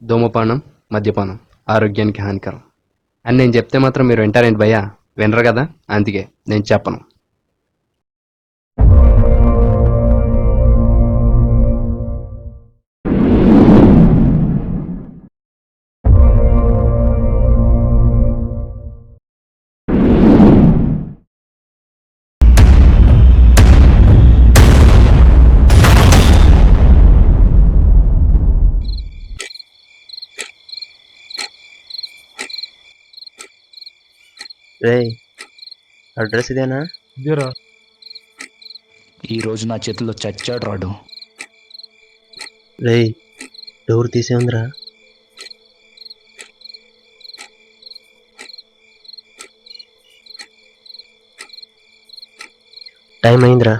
ధూమపానం, మద్యపానం ఆరోగ్యానికి హానికరం అని నేను చెప్తే మాత్రం మీరు వింటారేంటి భయ్యా? వినరు కదా, అందుకే నేను చెప్పను. రేయ్, అడ్రస్ ఇదేనా? ఇదేరా. ఈరోజు నా చేతిలో చచ్చాడు రాడు. రేయ్, డోర్ తీసే ఉందిరా. టైం అయిందిరా.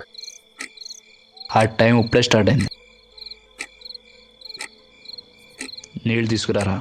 ఆ టైం ఇప్పుడే స్టార్ట్ అయింది. నీళ్ళు తీసుకురారా.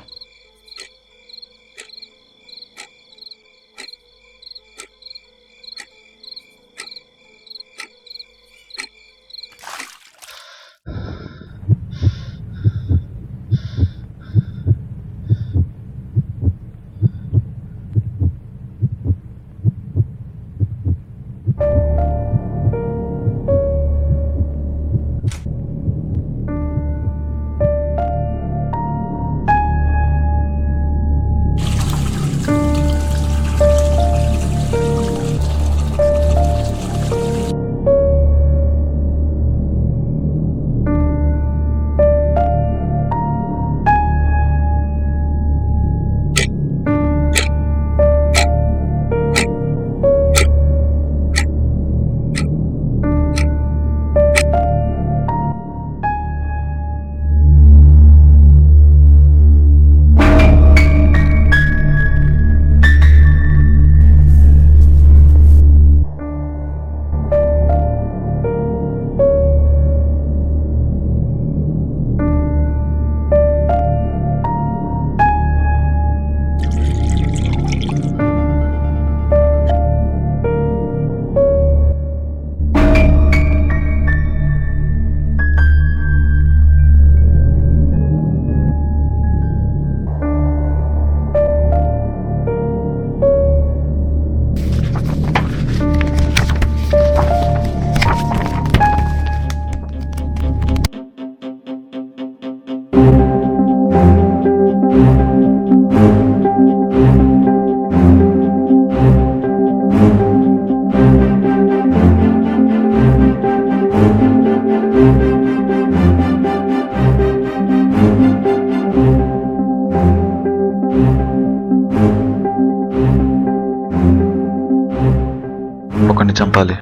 ఒకరిని చంపాలి.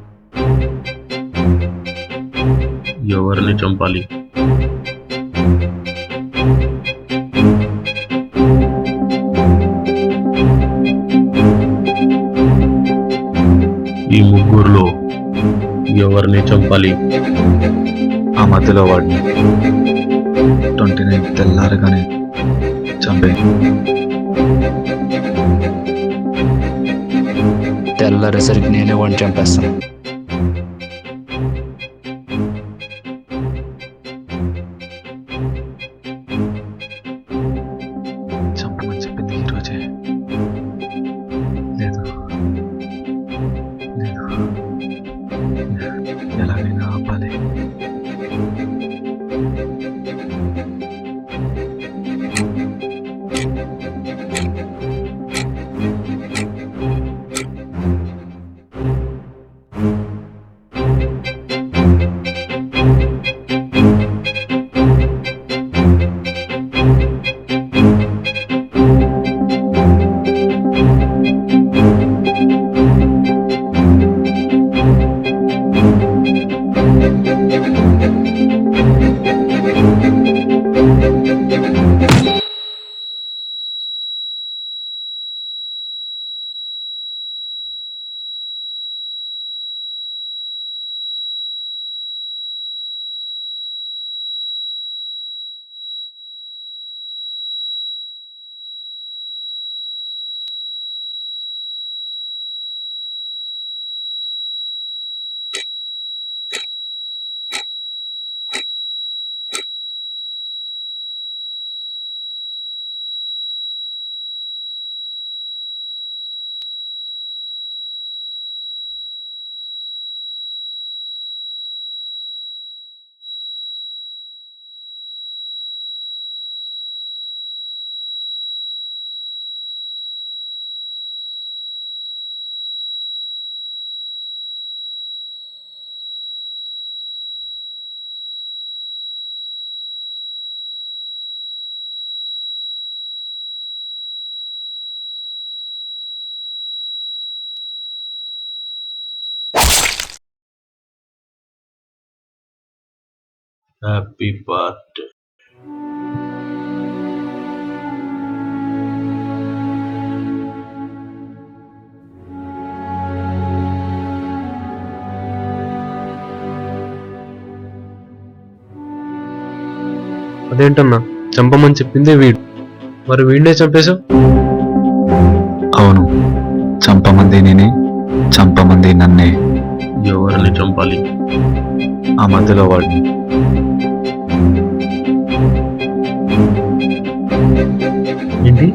ఎవరిని చంపాలి? ఈ ముగ్గురులో ఎవరిని చంపాలి? ఆ మధ్యలో వాడిని 29 తెల్లారగానే చంపే. తెల్లారేసరికి నేనే వాడిని చంపేస్తాను. చంపమని చెప్పింది ఈరోజే. లేదు లేదు, ఎలాగైనా ఆపాలి. Happy birthday. అదేంటన్నా చంపమని చెప్పిందే వీడు, మరి వీడినే చంపేశావు. అవును, చంపమంది నేనే, చంపమంది నన్నే. ఎవరిని చంపాలి? ఆ మధ్యలో వాడిని. ఏంటి,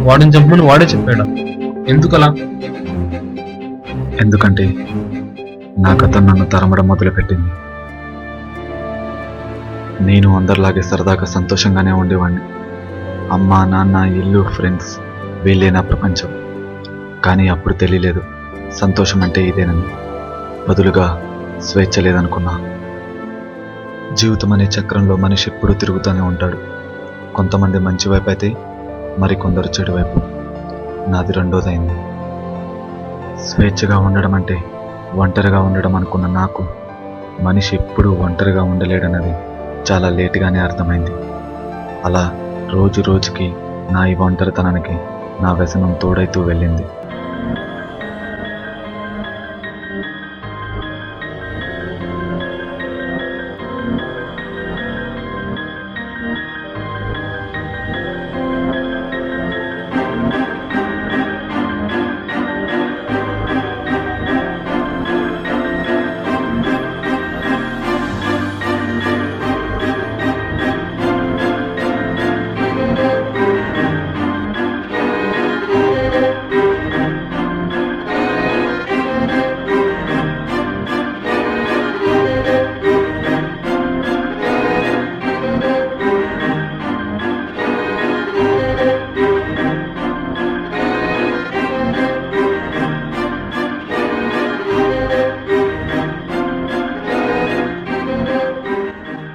వాడిని చంపమని వాడే చెప్పాడా? ఎందుకలా? ఎందుకంటే నా కథ నన్ను తరమడం మొదలుపెట్టింది. నేను అందరిలాగే సరదాగా సంతోషంగానే ఉండేవాడిని. అమ్మ, నాన్న, ఇల్లు, ఫ్రెండ్స్ వీళ్ళే నా ప్రపంచం. కానీ అప్పుడు తెలియలేదు సంతోషం అంటే ఇదేనని. బదులుగా స్వేచ్ఛ లేదనుకున్నా. జీవితం అనే చక్రంలో మనిషి ఎప్పుడూ తిరుగుతూనే ఉంటాడు. కొంతమంది మంచి వైపు అయితే మరికొందరు చెడు వైపు. నాది రెండోదైంది. స్వేచ్ఛగా ఉండడం అంటే ఒంటరిగా ఉండడం అనుకున్న నాకు మనిషి ఎప్పుడూ ఒంటరిగా ఉండలేడన్నది చాలా లేటుగానే అర్థమైంది. అలా రోజు రోజుకి నా ఈ ఒంటరితనానికి నా వ్యసనం తోడైతూ వెళ్ళింది.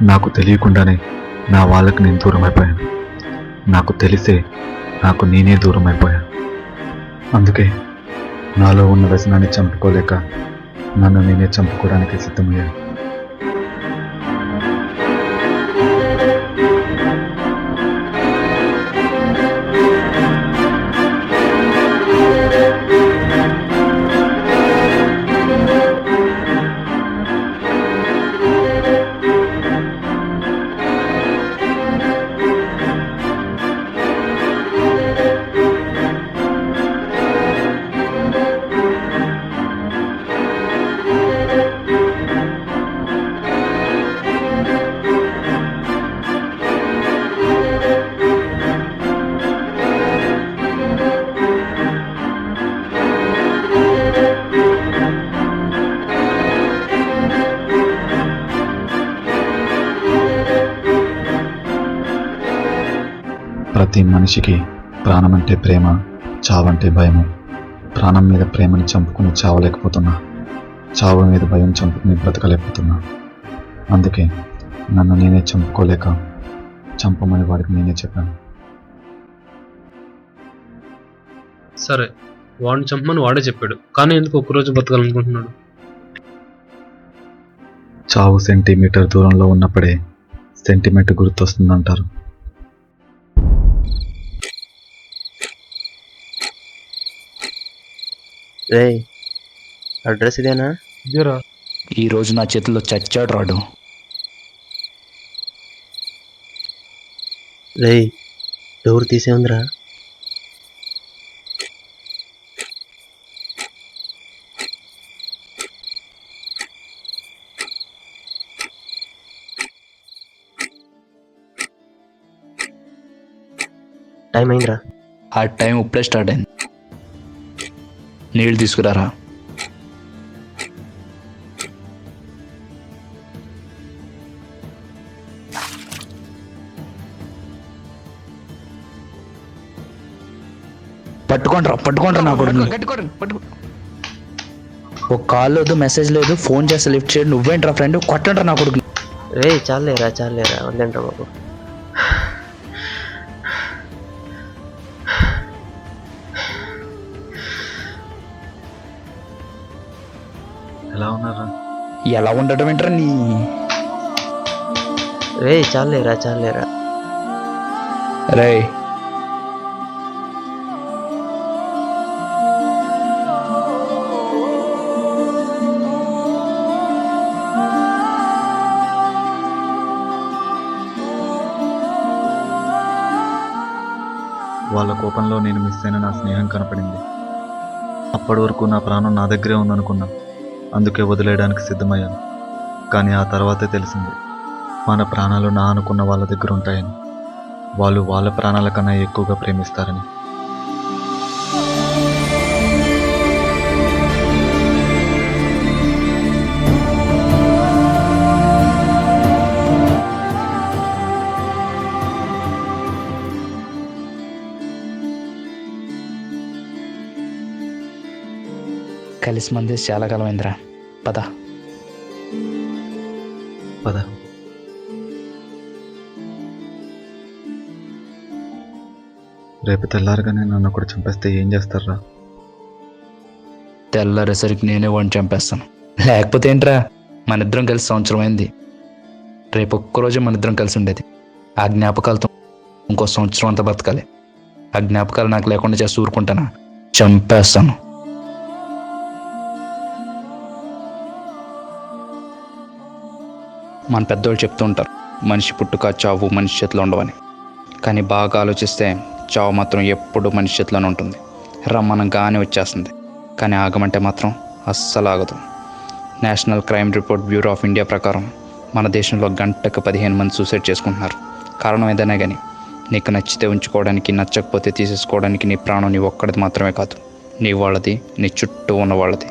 నాకు తెలియకుండానే నా వాళ్ళకి నేను దూరం అయిపోయాను. నాకు తెలిసే నాకు నేనే దూరం అయిపోయాను. అందుకే నాలో ఉన్న వ్యసనాన్ని చంపుకోలేక నన్ను నేనే చంపుకోవడానికి సిద్ధమయ్యాను. ప్రతి మనిషికి ప్రాణం అంటే ప్రేమ, చావంటే భయము. ప్రాణం మీద ప్రేమని చంపుకుని చావలేకపోతున్నా, చావు మీద భయం చంపుకుని బ్రతకలేకపోతున్నా. అందుకే నన్ను నేనే చంపుకోలేక చంపమని వాడికి నేనే చెప్పాను. సరే, వాడిని చంపమని వాడే చెప్పాడు, కానీ ఎందుకు ఒక్కరోజు బతకాలనుకుంటున్నాడు? చావు సెంటీమీటర్ దూరంలో ఉన్నప్పుడే సెంటిమెంట్ గుర్తొస్తుందంటారు. రే, అడ్రస్ ఇదేనా? ఇదేరా. ఈరోజు నా చేతిలో చచ్చాడు రాడు. రే, డోర్ తీసే ఉందిరా. టైం అయిందిరా. ఆ టైం ఇప్పుడే స్టార్ట్ అయింది. నీళ్ళు తీసుకురారా. పట్టుకోండి నా కొడుకు. ఒక కాల్ లేదు, మెసేజ్ లేదు, ఫోన్ చేస్తే లిఫ్ట్ చేయడు. నువ్వేంట్రా ఫ్రెండ్? కొట్టండి నా కొడుకు. రే, చాలేరా వద్దంట్రా బాబు. ఎలా ఉన్నారా? ఎలా ఉండటం ఏంట్రా నీ రే చాలేరా చాలేరా. రే వాళ్ళ కోపంలో నేను మిస్ అయిన నా స్నేహం కనపడింది. అప్పటి వరకు నా ప్రాణం నా దగ్గరే ఉందనుకున్నా, అందుకే వదిలేయడానికి సిద్ధమయ్యాను. కానీ ఆ తర్వాతే తెలిసింది, మన ప్రాణాలు నా అనుకున్న వాళ్ళ దగ్గర ఉంటాయని. వాళ్ళు వాళ్ళ ప్రాణాల కన్నా ఎక్కువగా ప్రేమిస్తారని. కలిసి మంది చాలా కాలమైందిరా. పద. పద. రేపు తెల్లారగానే నన్ను ఒకటి చంపేస్తే ఏం చేస్తారా? తెల్లారేసరికి నేనే వాడిని చంపేస్తాను. లేకపోతే ఏంట్రా, మన ఇద్దరం కలిసి సంవత్సరం అయింది. రేపు ఒక్కరోజే మన ఇద్దరం కలిసి ఉండేది. ఆ జ్ఞాపకాలతో ఇంకో సంవత్సరం అంతా బతకాలి. ఆ జ్ఞాపకాలు నాకు లేకుండా చేసి ఊరుకుంటానా? చంపేస్తాను. మన పెద్దోళ్ళు చెప్తూ ఉంటారు, మనిషి పుట్టుక చావు మనిషి చేతిలో ఉండవని. కానీ బాగా ఆలోచిస్తే చావు మాత్రం ఎప్పుడు మనిషి చేతిలోనే ఉంటుంది. రమ్మనంగానే వచ్చేస్తుంది. కానీ ఆగమంటే మాత్రం అస్సలు ఆగదు. National crime report bureau of India ప్రకారం మన దేశంలో గంటకు 15 మంది సూసైడ్ చేసుకుంటున్నారు. కారణం ఏదైనా కానీ నీకు నచ్చితే ఉంచుకోవడానికి, నచ్చకపోతే తీసేసుకోవడానికి నీ ప్రాణం నీ ఒక్కడిది మాత్రమే కాదు, నీ వాళ్ళది, నీ చుట్టూ ఉన్న వాళ్ళది.